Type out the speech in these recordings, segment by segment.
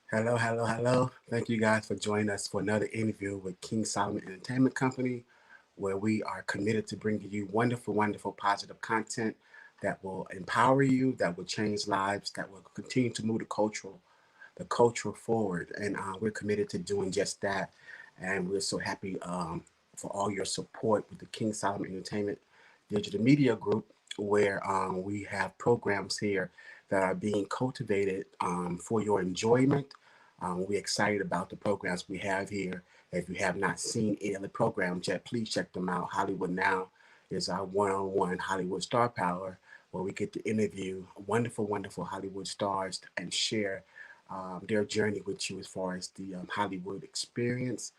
Hello, hello, hello. Thank you guys for joining us for another interview with King Solomon Entertainment Company, where we are committed to bringing you wonderful, wonderful, positive content that will empower you, that will change lives, that will continue to move the culture forward. And we're committed to doing just that. And we're so happy for all your support with the King Solomon Entertainment Digital Media Group, where we have programs here that are being cultivated for your enjoyment. We're excited about the programs we have here. If you have not seen any of the programs yet, please check them out. Hollywood Now is our one-on-one Hollywood Star Power, where we get to interview wonderful, wonderful Hollywood stars and share their journey with you as far as the Hollywood experience.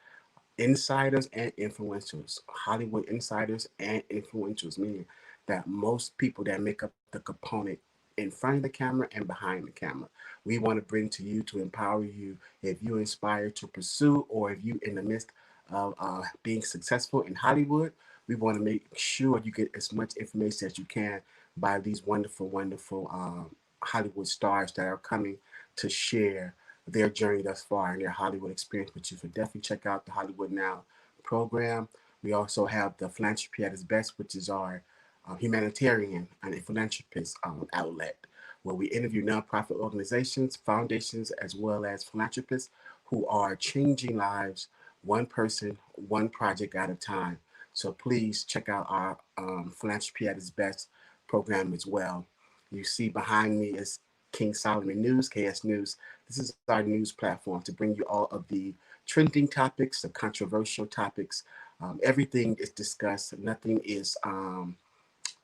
Insiders and influencers, Hollywood insiders and influencers, meaning that most people that make up the component in front of the camera and behind the camera. We want to bring to you to empower you if you're inspired to pursue or if you in the midst of being successful in Hollywood. We want to make sure you get as much information as you can by these wonderful, wonderful Hollywood stars that are coming to share their journey thus far and their Hollywood experience with you. So definitely check out the Hollywood Now program. We also have the Philanthropy at its Best, which is our humanitarian and philanthropist outlet, where we interview nonprofit organizations, foundations, as well as philanthropists who are changing lives one person, one project at a time. So please check out our Philanthropy at its Best program as well. You see behind me is King Solomon News, KS News. This is our news platform to bring you all of the trending topics, the controversial topics. Everything is discussed. Nothing is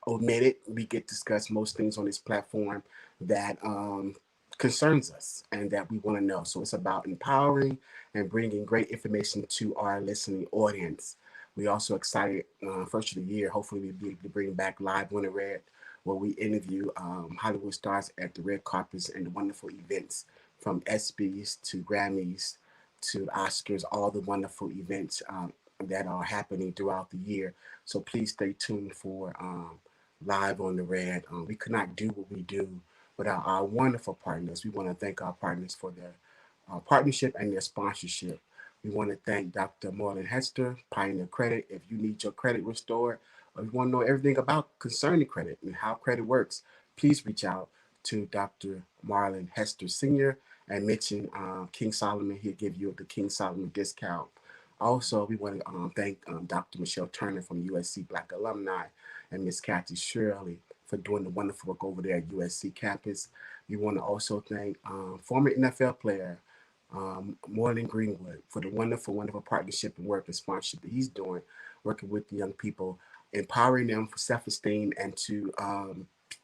omitted. We get to discuss most things on this platform that concerns us and that we want to know. So it's about empowering and bringing great information to our listening audience. We also excited first of the year. Hopefully, we'll be able to bring back Live Winter Red, where we interview Hollywood stars at the red carpets and the wonderful events from ESPYS to Grammys to Oscars, all the wonderful events that are happening throughout the year. So please stay tuned for Live on the Red. We could not do what we do without our wonderful partners. We want to thank our partners for their partnership and their sponsorship. We want to thank Dr. Marlon Hester, Pioneer Credit. If you need your credit restored or you want to know everything about concerning credit and how credit works, please reach out to Dr. Marlon Hester Sr. and mention King Solomon. He'll give you the King Solomon discount. Also, we want to thank Dr. Michelle Turner from USC Black Alumni and Miss Kathy Shirley for doing the wonderful work over there at USC campus. We want to also thank former NFL player Moreland Greenwood for the wonderful, wonderful partnership and work and sponsorship that he's doing, working with the young people, empowering them for self-esteem and to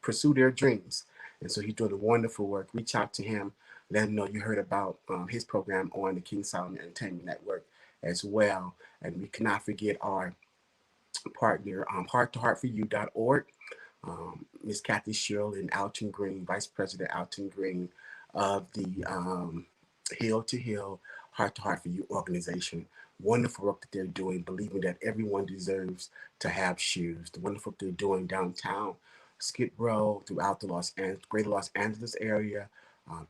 pursue their dreams. And so he's doing a wonderful work. Reach out to him, let him know you heard about his program on the King Solomon Entertainment Network as well. And we cannot forget our partner, hearttoheartforyou.org. Miss Kathy Shirley and Alton Green, Vice President Alton Green of the Hill to Hill Heart to Heart for You organization. Wonderful work that they're doing, believing that everyone deserves to have shoes. The wonderful work they're doing downtown, Skid Row, throughout the greater Los Angeles area,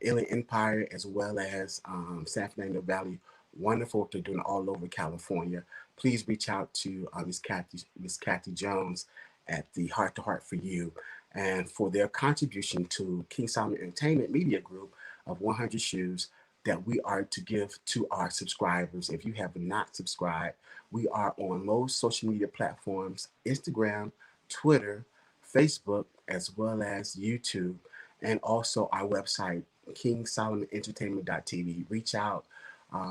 Inland Empire, as well as San Fernando Valley. Wonderful work they're doing all over California. Please reach out to Miss Kathy Jones at the Heart to Heart for You, and for their contribution to King Solomon Entertainment Media Group of 100 shoes that we are to give to our subscribers. If you have not subscribed, we are on most social media platforms: Instagram, Twitter, Facebook, as well as YouTube, and also our website, kingsolomonentertainment.tv. Reach out,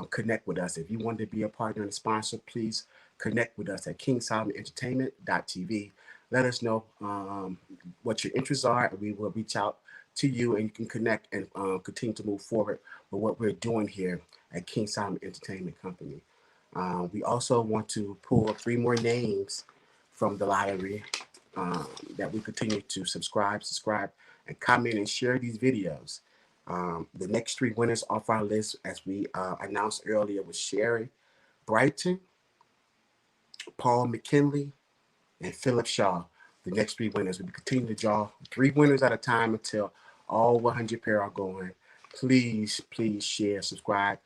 connect with us. If you want to be a partner and sponsor, please connect with us at kingsolomonentertainment.tv. Let us know what your interests are, and we will reach out to you, and you can connect and continue to move forward with what we're doing here at King Solomon Entertainment Company. We also want to pull three more names from the lottery that we continue to subscribe, and comment and share these videos. The next three winners off our list, as we announced earlier, was Sherry Brighton, Paul McKinley, and Philip Shaw. The next three winners. We continue to draw three winners at a time until all 100 pair are going. please share, subscribe,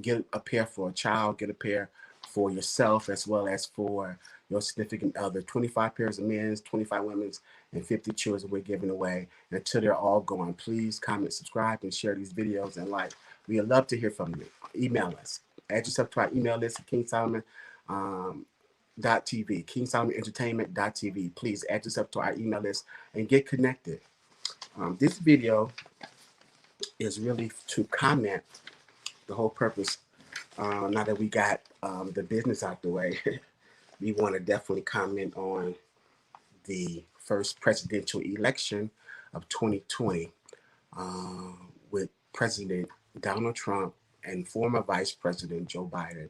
get a pair for a child, get a pair for yourself as well as for your significant other. 25 pairs of men's, 25 women's, and 50 children we're giving away. And until they're all gone, please comment, subscribe, and share these videos and like. We'd love to hear from you. Email us. Add yourself to our email list at King Solomon. .tv, King Solomon Entertainment.tv. Please add yourself to our email list and get connected. This video is really to comment. The whole purpose, now that we got the business out the way, we want to definitely comment on the first presidential election of 2020 with President Donald Trump and former Vice President Joe Biden.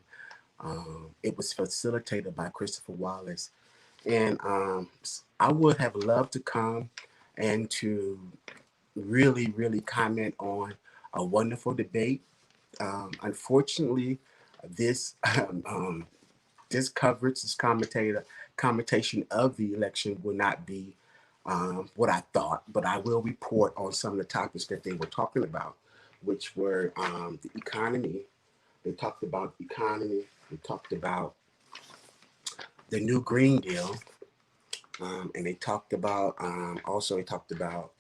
It was facilitated by Christopher Wallace. And I would have loved to come and to really comment on a wonderful debate. Unfortunately, this this coverage, this commentation of the election will not be what I thought, but I will report on some of the topics that they were talking about, which were the economy. They talked about economy. They talked about the new Green Deal, and they talked about also they talked about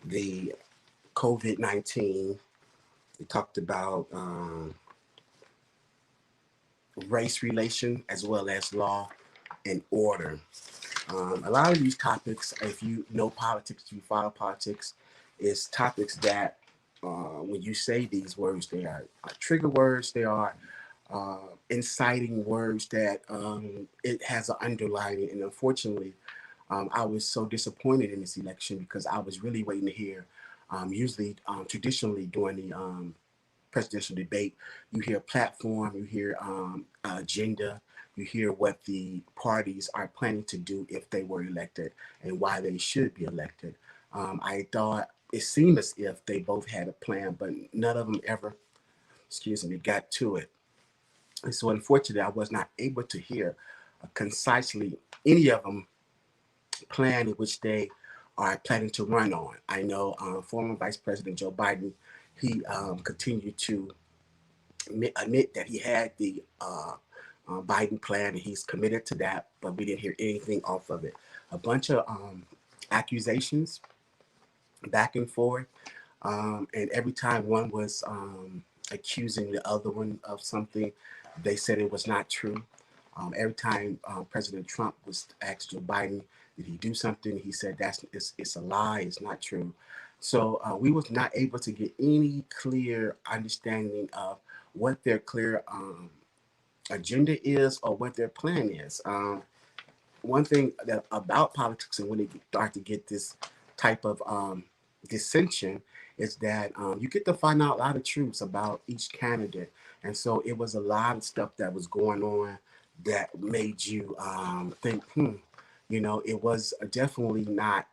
the COVID-19. They talked about race relation as well as law and order. A lot of these topics, if you know politics, if you follow politics, is topics that when you say these words, they are trigger words. They are inciting words that it has an underlining. And unfortunately, I was so disappointed in this election because I was really waiting to hear. Usually, traditionally during the presidential debate, you hear platform, you hear agenda, you hear what the parties are planning to do if they were elected and why they should be elected. I thought it seemed as if they both had a plan, but none of them ever, got to it. And so unfortunately, I was not able to hear concisely any of them plan in which they are planning to run on. I know former Vice President Joe Biden, he continued to admit that he had the Biden plan and he's committed to that, but we didn't hear anything off of it. A bunch of accusations back and forth, and every time one was accusing the other one of something, they said it was not true. Every time President Trump was asked Joe Biden, did he do something? He said it's a lie. It's not true. So we was not able to get any clear understanding of what their clear agenda is or what their plan is. One thing that about politics and when they start to get this type of dissension is that you get to find out a lot of truths about each candidate. And so it was a lot of stuff that was going on that made you think, it was definitely not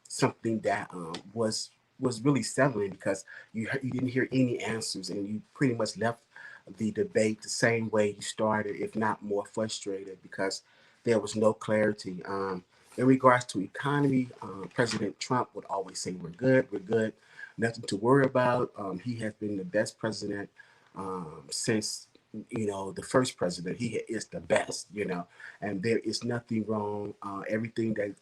something that was really settling because you didn't hear any answers and you pretty much left the debate the same way you started, if not more frustrated, because there was no clarity. In regards to economy, President Trump would always say, we're good, nothing to worry about. He has been the best president since, the first president. He is the best, and there is nothing wrong. Everything that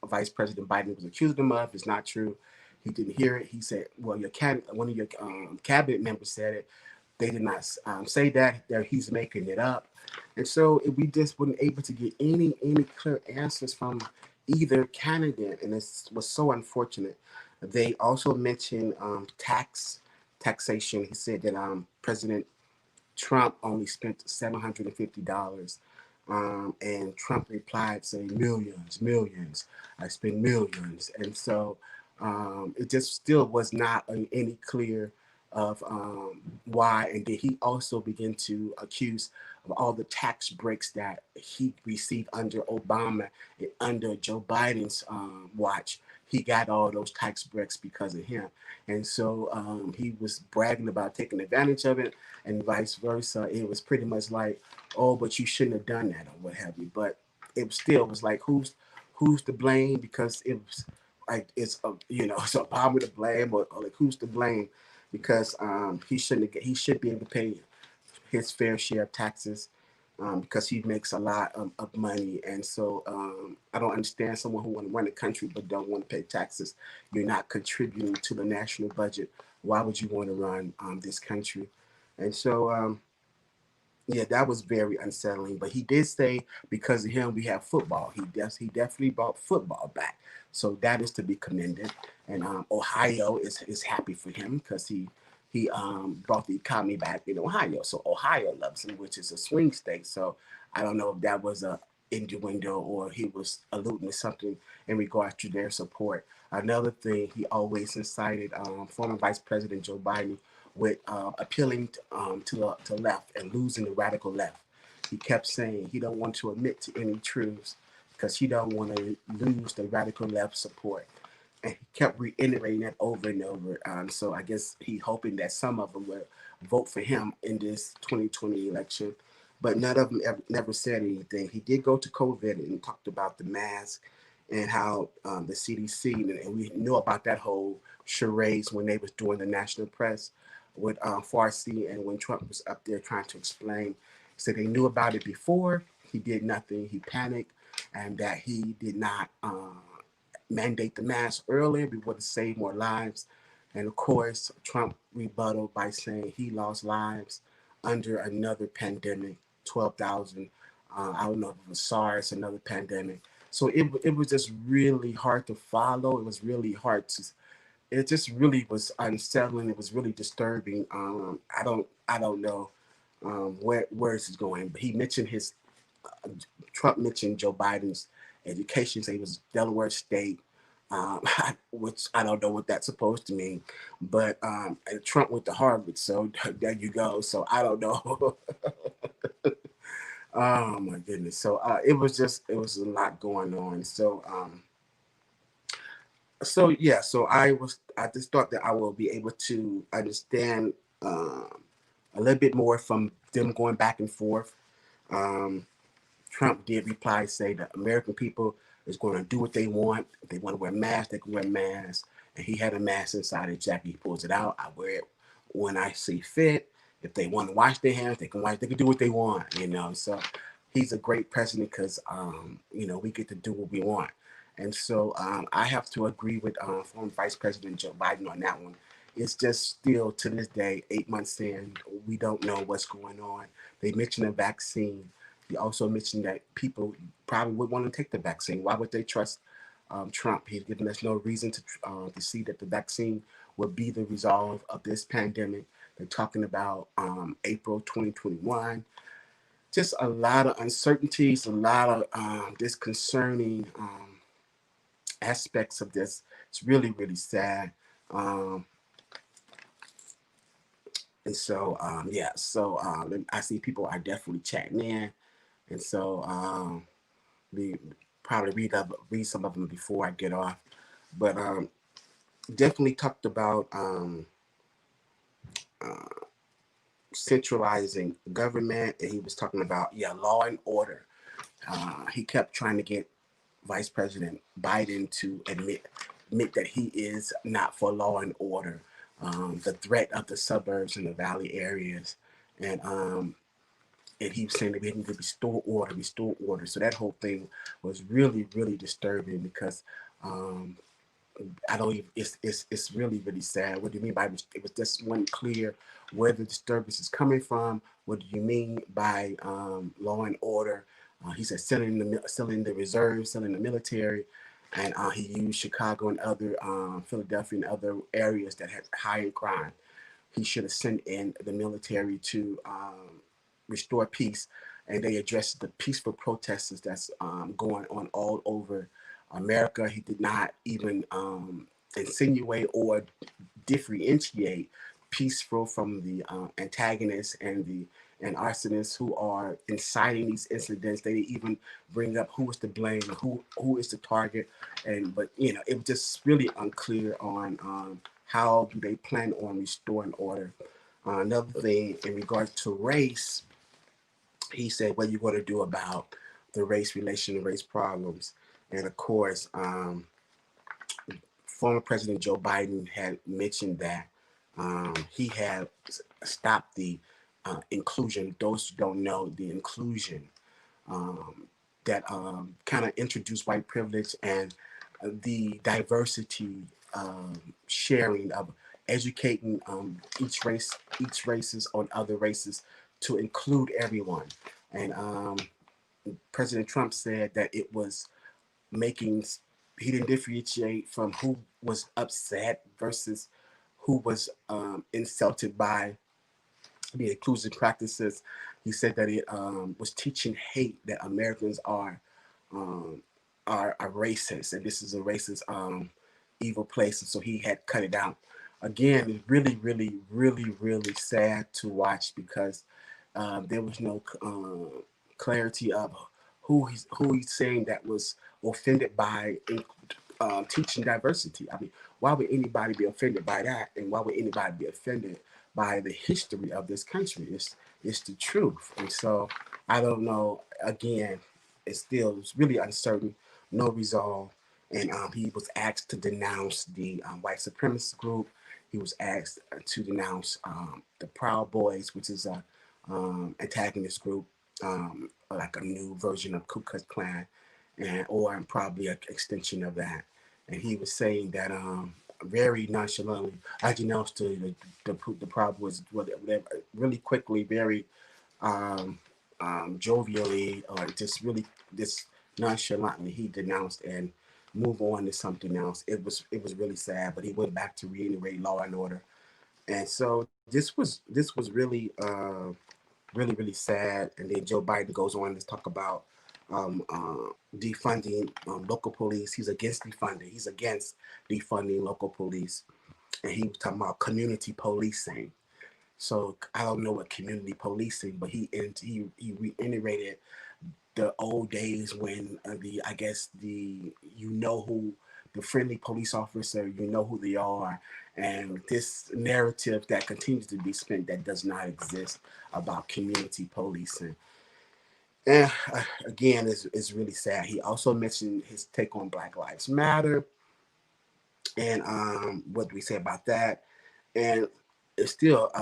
Vice President Biden was accused him of is not true. He didn't hear it. He said, well, one of your cabinet members said it. They did not say that. He's making it up. And so we just weren't able to get any clear answers from either candidate. And this was so unfortunate. They also mentioned taxation. He said that President Trump only spent $750. And Trump replied saying millions. I spend millions. And so it just still was not any clear of why. And then he also began to accuse of all the tax breaks that he received under Obama and under Joe Biden's watch. He got all those tax breaks because of him. And so he was bragging about taking advantage of it and vice versa. It was pretty much like, oh, but you shouldn't have done that or what have you. But it still was like, who's to blame? Because it was like it's it's Obama to blame, or like who's to blame, because he should be able to pay his fair share of taxes, because he makes a lot of money. And so I don't understand someone who want to run a country but don't want to pay taxes. You're not contributing to the national budget. Why would you want to run this country? And so yeah, that was very unsettling. But he did say because of him we have football. He definitely brought football back. So that is to be commended. And Ohio is happy for him because he brought the economy back in Ohio. So Ohio loves him, which is a swing state. So I don't know if that was a innuendo or he was alluding to something in regards to their support. Another thing, he always incited former Vice President Joe Biden with appealing to left and losing the radical left. He kept saying he don't want to admit to any truths because he don't want to lose the radical left support. And he kept reiterating that over and over. So I guess he hoping that some of them will vote for him in this 2020 election. But none of them never said anything. He did go to COVID and talked about the mask and how the CDC, and we knew about that whole charades when they was doing the national press with Farsi, and when Trump was up there trying to explain. He said they knew about it before. He did nothing. He panicked, and that he did not mandate the mask earlier. We would have saved more lives. And of course, Trump rebutted by saying he lost lives under another pandemic, 12,000. I don't know if it was SARS, another pandemic. So it was just really hard to follow. It was really hard to, it just really was unsettling. It was really disturbing. I don't know where this is going. But he mentioned Trump mentioned Joe Biden's education. Say he was Delaware State, which I don't know what that's supposed to mean. But and Trump went to Harvard, so there you go. So I don't know. Oh my goodness. So it was a lot going on. So yeah, so I just thought that I will be able to understand a little bit more from them going back and forth. Um, Trump did reply, say that American people is going to do what they want. If they want to wear masks, they can wear masks. And he had a mask inside his jacket. He pulls it out. I wear it when I see fit. If they want to wash their hands, they can wash. They can do what they want. So he's a great president because we get to do what we want. And so I have to agree with former Vice President Joe Biden on that one. It's just still to this day, 8 months in, we don't know what's going on. They mentioned a vaccine. He also mentioned that people probably would want to take the vaccine. Why would they trust Trump? He's given us no reason to see that the vaccine will be the resolve of this pandemic. They're talking about April 2021. Just a lot of uncertainties, a lot of disconcerting aspects of this. It's really, really sad. Um, and so, yeah, so I see people are definitely chatting in. And so, we probably read some of them before I get off, but definitely talked about uh, centralizing government, and he was talking about law and order. He kept trying to get Vice President Biden to admit that he is not for law and order, the threat of the suburbs and the valley areas, and he was saying that we need to restore order, restore order. So that whole thing was really, really disturbing because um, I don't even. It's really, really sad. What do you mean by it was just one clear where the disturbance is coming from? What do you mean by law and order? He said selling the reserves, selling the military, and he used Chicago and other Philadelphia and other areas that had higher crime. He should have sent in the military to restore peace, and they addressed the peaceful protesters that's going on all over America. He did not even insinuate or differentiate peaceful from the antagonists and arsonists who are inciting these incidents. They didn't even bring up who is to blame, who is the target, but it was just really unclear on how do they plan on restoring order. Another thing in regards to race, he said, what are you going to do about the race relation and race problems? And of course, former President Joe Biden had mentioned that he had stopped the inclusion. Those who don't know, the inclusion um, that kind of introduced white privilege and the diversity sharing of educating each races on other races to include everyone. And President Trump said that it was making, he didn't differentiate from who was upset versus who was insulted by the inclusive practices. He said that it was teaching hate, that Americans um, are racist, and this is a racist, evil place. And so he had cut it out. Again, it's really, really, really, really sad to watch because there was no clarity of who he's saying that was offended by teaching diversity. I mean, why would anybody be offended by that? And why would anybody be offended by the history of this country? It's the truth. And so I don't know. Again, it's really uncertain, no resolve. And he was asked to denounce the white supremacist group. He was asked to denounce the Proud Boys, which is a antagonist group, like a new version of Ku Klux Klan, and or probably an extension of that. And he was saying that very nonchalantly, I denounced the Proud Boys, whatever, really quickly, very um, jovially, or just really this nonchalantly, he denounced and move on to something else. It was really sad, but he went back to reiterate law and order. And so this was really sad. And then Joe Biden goes on to talk about defunding local police. He's against defunding. He's against defunding local police, and he was talking about community policing. So I don't know what community policing, but he reiterated the old days when the I guess the who the friendly police officer, who they are, and this narrative that continues to be spent that does not exist about community policing. And again, is really sad. He also mentioned his take on Black Lives Matter, and what do we say about that? And it's still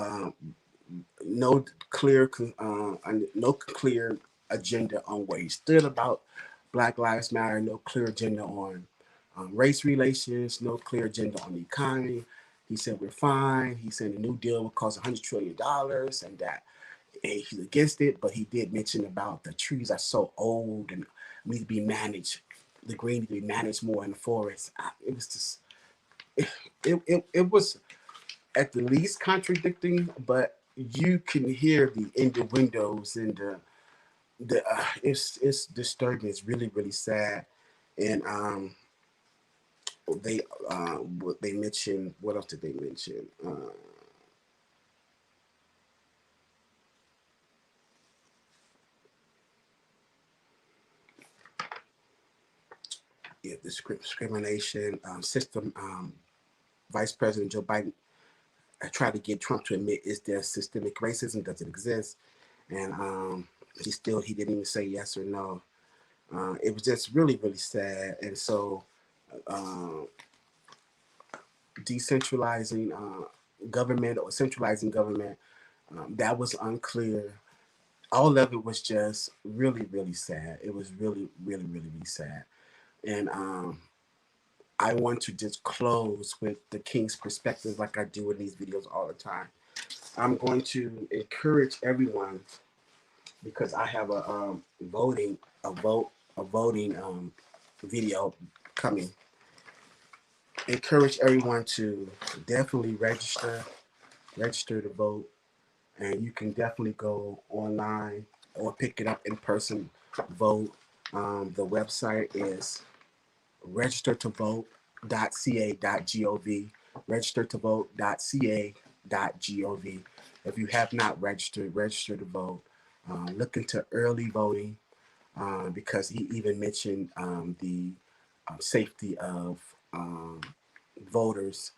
no clear no clear agenda on where he stood about Black Lives Matter. No clear agenda on race relations. No clear agenda on the economy. He said we're fine. He said the New Deal will cost $100 trillion, and that he's against it. But he did mention about the trees are so old and need to be managed. The green need to be managed more in the forest. It was just it was at the least contradicting, but you can hear the innuendos and the it's disturbing. It's really really sad. And they what they mentioned. What else did they mention? Yeah, discrimination system. Vice President Joe Biden tried to get Trump to admit, is there systemic racism? Does it exist? And he didn't even say yes or no. It was just really really sad. And so uh, decentralizing government or centralizing government, that was unclear. All of it was just really really sad. It was really really really really sad. And I want to just close with the King's perspective, like I do in these videos all the time. I'm going to encourage everyone, because I have a voting video coming. Encourage everyone to definitely register to vote, and you can definitely go online or pick it up in person. Vote. The website is registertovote.ca.gov. Registertovote.ca.gov. If you have not registered, register to vote. Look into early voting, because he even mentioned the safety of voters,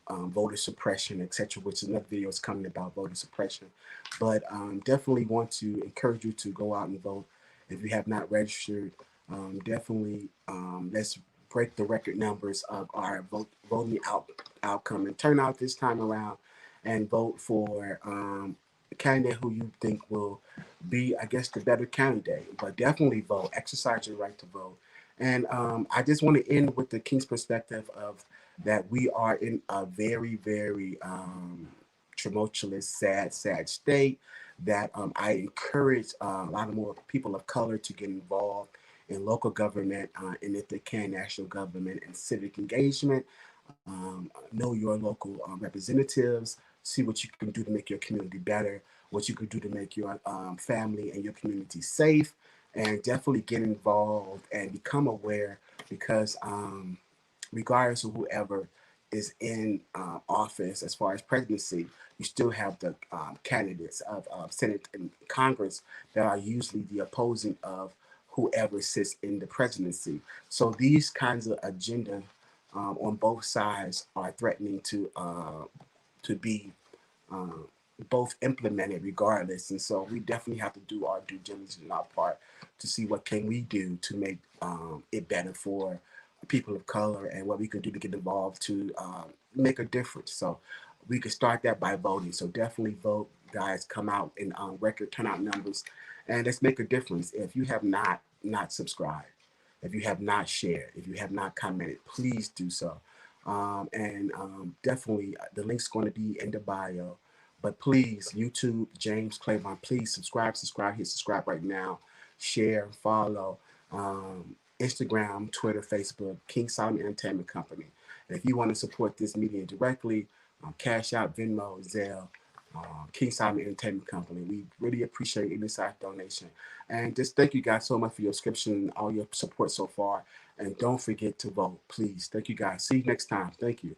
voter suppression, etc., which is another video is coming about voter suppression. But definitely want to encourage you to go out and vote. If you have not registered, definitely let's break the record numbers of our voting outcome and turnout this time around, and vote for a candidate who you think will be, I guess, the better candidate. But definitely vote, exercise your right to vote. And I just want to end with the King's perspective of that we are in a very, very tumultuous, sad state. That I encourage a lot of more people of color to get involved in local government, and if they can, national government and civic engagement. Know your local representatives, see what you can do to make your community better, what you can do to make your family and your community safe, and definitely get involved and become aware because regardless of whoever is in office as far as presidency, you still have the candidates of Senate and Congress that are usually the opposing of whoever sits in the presidency. So these kinds of agenda on both sides are threatening to be um, both implemented regardless. And so we definitely have to do our due diligence in our part to see what can we do to make it better for people of color and what we can do to get involved to make a difference. So we can start that by voting. So definitely vote, guys. Come out in record turnout numbers, and let's make a difference. If you have not subscribed, if you have not shared, if you have not commented, please do so. And definitely, the link's going to be in the bio. But please, YouTube, James Claiborne, please hit subscribe right now, share, follow. Instagram, Twitter, Facebook, King Solomon Entertainment Company. And if you want to support this media directly, Cash Out, Venmo, Zelle, King Solomon Entertainment Company. We really appreciate any size donation. And just thank you guys so much for your subscription and all your support so far. And don't forget to vote, please. Thank you guys. See you next time. Thank you.